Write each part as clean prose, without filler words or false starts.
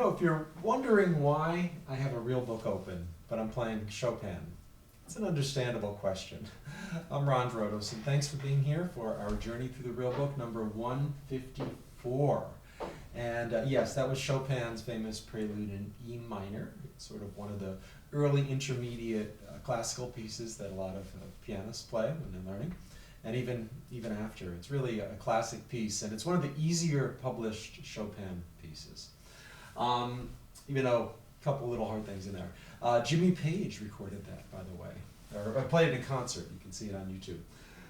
So if you're wondering why I have a real book open, but I'm playing Chopin, it's an understandable question. I'm Ron Drotos, and thanks for being here for our journey through the real book, number 154. And yes, that was Chopin's famous Prelude in E minor. It's sort of one of the early intermediate classical pieces that a lot of pianists play when they're learning. And even after, it's really a classic piece, and it's one of the easier published Chopin pieces. Even though a couple little hard things in there. Jimmy Page recorded that, by the way, or played it in concert. You can see it on YouTube.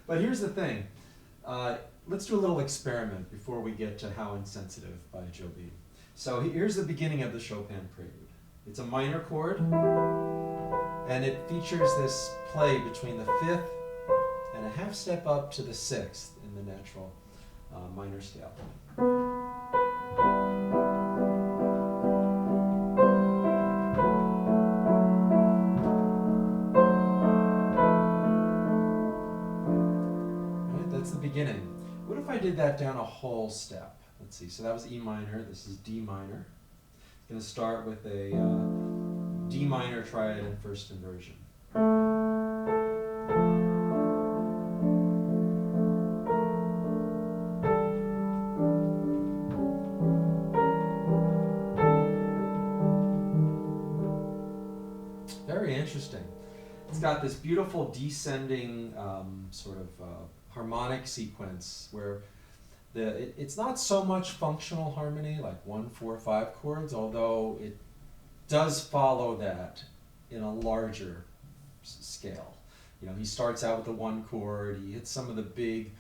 But here's the thing. Let's do a little experiment before we get to How Insensitive by Jobim. So here's the beginning of the Chopin Prelude. It's a minor chord, and it features this play between the fifth and a half step up to the sixth in the natural minor scale. Right, that's the beginning. What if I did that down a whole step? Let's see, so that was E minor, this is D minor. I'm going to start with a D minor triad in first inversion. Very interesting. It's got this beautiful descending sort of harmonic sequence where it's not so much functional harmony, like 1, 4, 5 chords, although it does follow that in a larger scale. You know, he starts out with the 1 chord, he hits some of the big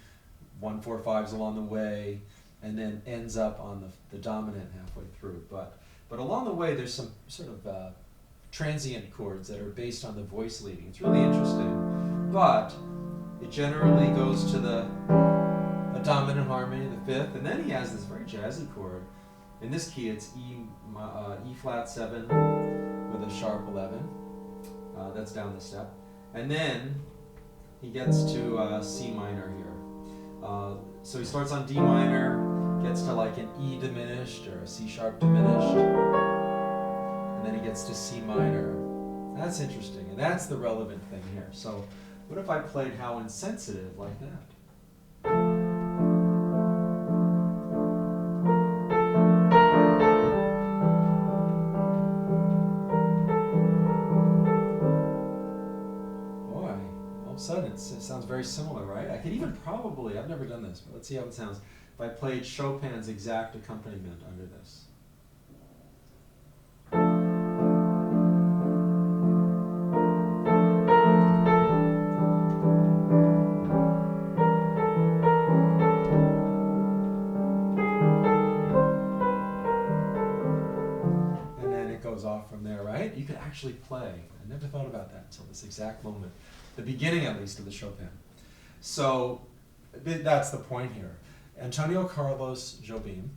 1, 4, 5s along the way, and then ends up on the dominant halfway through. But along the way, there's some sort of transient chords that are based on the voice leading. It's really interesting, but it generally goes to a dominant harmony, the fifth, and then he has this very jazzy chord. In this key, it's E flat 7 with a sharp 11. That's down the step, and then he gets to C minor here. So he starts on D minor, gets to like an E diminished or a C sharp diminished, and then he gets to C minor. That's interesting, and that's the relevant thing here. So what if I played How Insensitive like that? Sudden, it sounds very similar, right? I could even probably, I've never done this, but let's see how it sounds if I played Chopin's exact accompaniment under this. And then it goes off from there, right? You could actually play. I never thought about that until this exact moment. The beginning, at least, of the Chopin. So that's the point here. Antonio Carlos Jobim,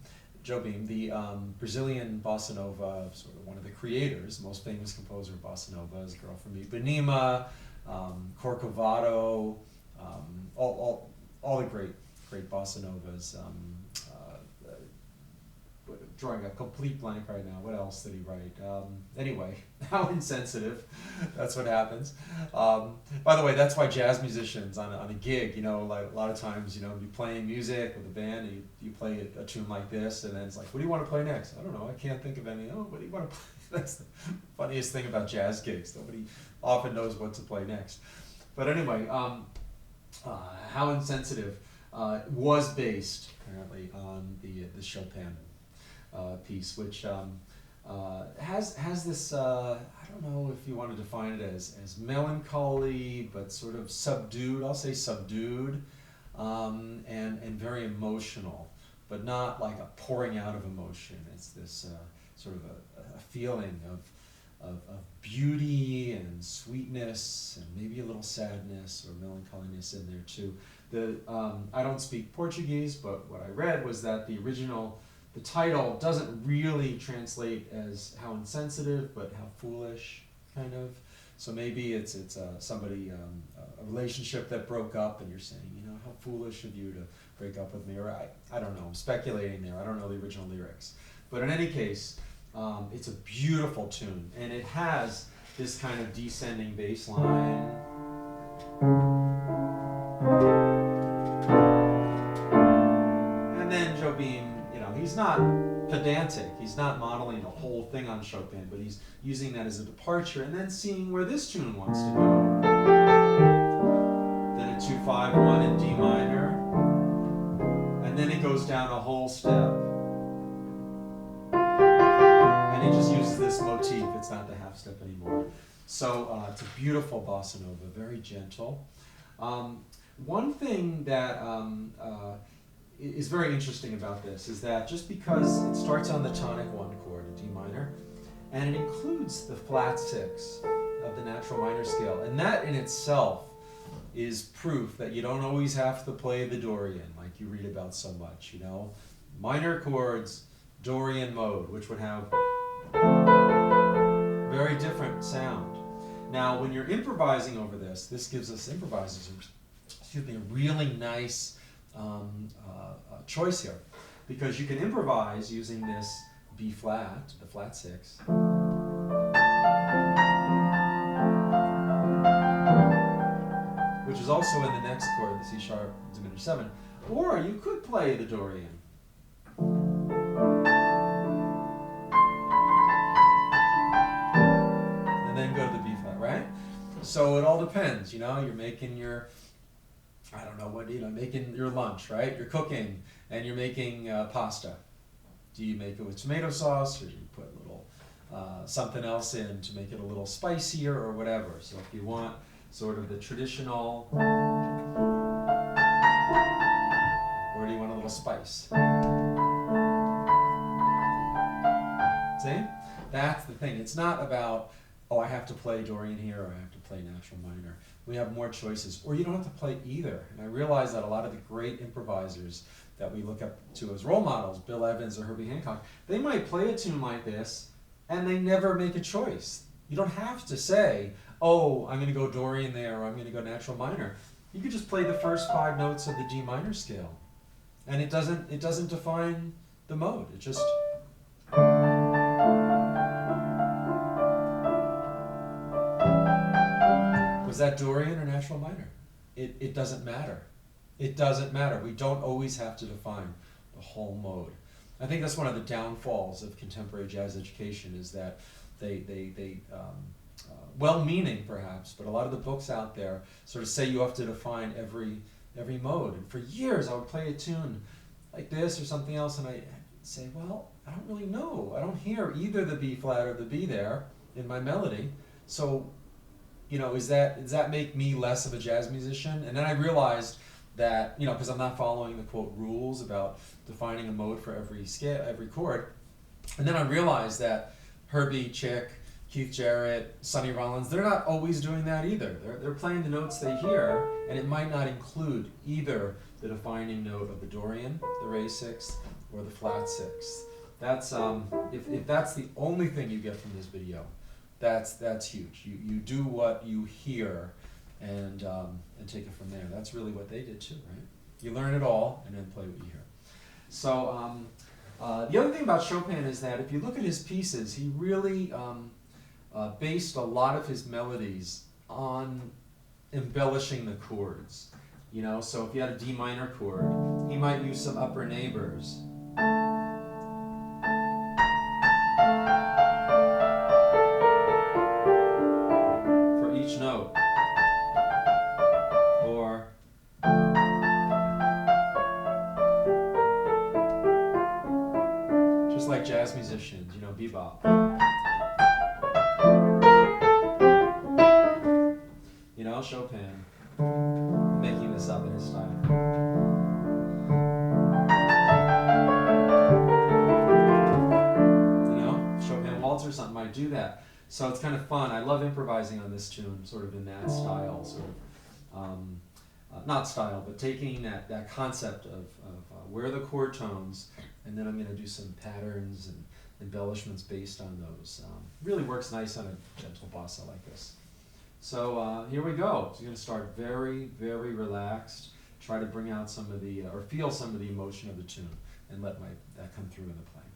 the Brazilian bossa nova, sort of one of the creators, most famous composer of bossa nova, is Girl from Ipanema, Corcovado, all the great bossa novas. Drawing a complete blank right now. What else did he write? Anyway, How Insensitive. That's what happens. By the way, that's why jazz musicians on a gig, you know, like a lot of times, you know, you're playing music with a band, and you play a tune like this, and then it's like, what do you want to play next? I don't know. I can't think of any. Oh, what do you want to play? That's the funniest thing about jazz gigs. Nobody often knows what to play next. But anyway, How Insensitive was based apparently on the Chopin piece, which has this, I don't know if you want to define it as melancholy, but sort of subdued, I'll say subdued, and very emotional, but not like a pouring out of emotion. It's this sort of a feeling of beauty and sweetness and maybe a little sadness or melancholiness in there too. I don't speak Portuguese, but what I read was that the title doesn't really translate as How Insensitive, but How Foolish, kind of. So maybe it's somebody, a relationship that broke up, and you're saying, you know, how foolish of you to break up with me, or I don't know, I'm speculating there, I don't know the original lyrics. But in any case, It's a beautiful tune, and it has this kind of descending bass line. And then Jobim, you know, he's not pedantic. He's not modeling the whole thing on Chopin, but he's using that as a departure and then seeing where this tune wants to go. Then a 2-5-1 in D minor, and then it goes down a whole step. And he just uses this motif. It's not the half step anymore. So it's a beautiful bossa nova, very gentle. One thing that is very interesting about this is that just because it starts on the tonic 1 chord, a D minor, and it includes the flat 6 of the natural minor scale, and that in itself is proof that you don't always have to play the Dorian like you read about so much, you know. Minor chords, Dorian mode, which would have very different sound. Now, when you're improvising over this, this gives us improvisers, excuse me, a really nice choice here, because you can improvise using this B flat, the flat 6, which is also in the next chord, the C sharp diminished 7, or you could play the Dorian. And then go to the B flat, right? So it all depends, you know, you're making your, I don't know what, you know, making your lunch, right? You're cooking and you're making pasta. Do you make it with tomato sauce, or do you put a little something else in to make it a little spicier or whatever? So if you want sort of the traditional, or do you want a little spice? See? That's the thing. It's not about, oh, I have to play Dorian here, or I have to play natural minor. We have more choices, or you don't have to play either. And I realize that a lot of the great improvisers that we look up to as role models, Bill Evans or Herbie Hancock, they might play a tune like this, and they never make a choice. You don't have to say, oh, I'm going to go Dorian there, or I'm going to go natural minor. You could just play the first 5 notes of the D minor scale, and it doesn't define the mode. It just was that Dorian or natural minor? It doesn't matter. It doesn't matter. We don't always have to define the whole mode. I think that's one of the downfalls of contemporary jazz education, is that they well-meaning perhaps, but a lot of the books out there sort of say you have to define every mode. And for years I would play a tune like this or something else, and I'd say, well, I don't really know. I don't hear either the B flat or the B there in my melody. So, you know, does that make me less of a jazz musician? And then I realized that, you know, because I'm not following the quote rules about defining a mode for every scale, every chord. And then I realized that Herbie, Chick, Keith Jarrett, Sonny Rollins, they're not always doing that either. They're playing the notes they hear, and it might not include either the defining note of the Dorian, the raised 6th, or the flat 6th. That's if that's the only thing you get from this video, that's huge. You do what you hear, and take it from there. That's really what they did too, right? You learn it all and then play what you hear. So the other thing about Chopin is that if you look at his pieces, he really based a lot of his melodies on embellishing the chords. You know, so if you had a D minor chord, he might use some upper neighbors. For each note. Or just like jazz musicians, you know, bebop. You know, Chopin, making this up in his style. You know, Chopin waltz or something might do that. So it's kind of fun. I love improvising on this tune, sort of in that style, sort of, not style, but taking that concept of where are the chord tones, and then I'm going to do some patterns and embellishments based on those. Really works nice on a gentle bossa like this. So here we go. So you're going to start very, very relaxed. Try to bring out some of the, or feel some of the emotion of the tune, and let that come through in the playing.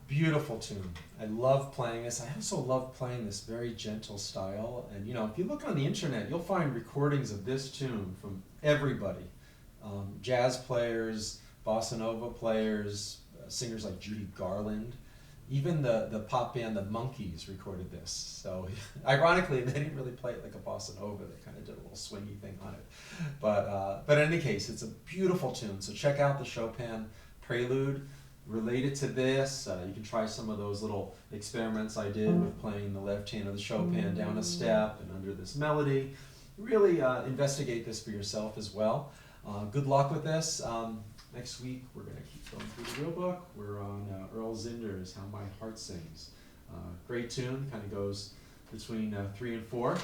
Beautiful tune. I love playing this. I also love playing this very gentle style. And you know, if you look on the internet, you'll find recordings of this tune from everybody. Jazz players, bossa nova players, singers like Judy Garland. Even the pop band, the Monkees, recorded this. So ironically, they didn't really play it like a bossa nova. They kind of did a little swingy thing on it. But in any case, it's a beautiful tune. So check out the Chopin Prelude. Related to this, you can try some of those little experiments I did with playing the left hand of the Chopin down a step and under this melody. Really investigate this for yourself as well. Good luck with this. Next week we're going to keep going through the real book. We're on Earl Zinder's How My Heart Sings. Great tune, kind of goes between 3 and 4.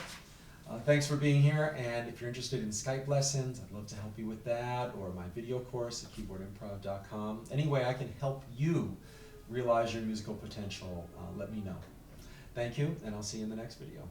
Thanks for being here, and if you're interested in Skype lessons, I'd love to help you with that, or my video course at KeyboardImprov.com. Any way I can help you realize your musical potential, let me know. Thank you, and I'll see you in the next video.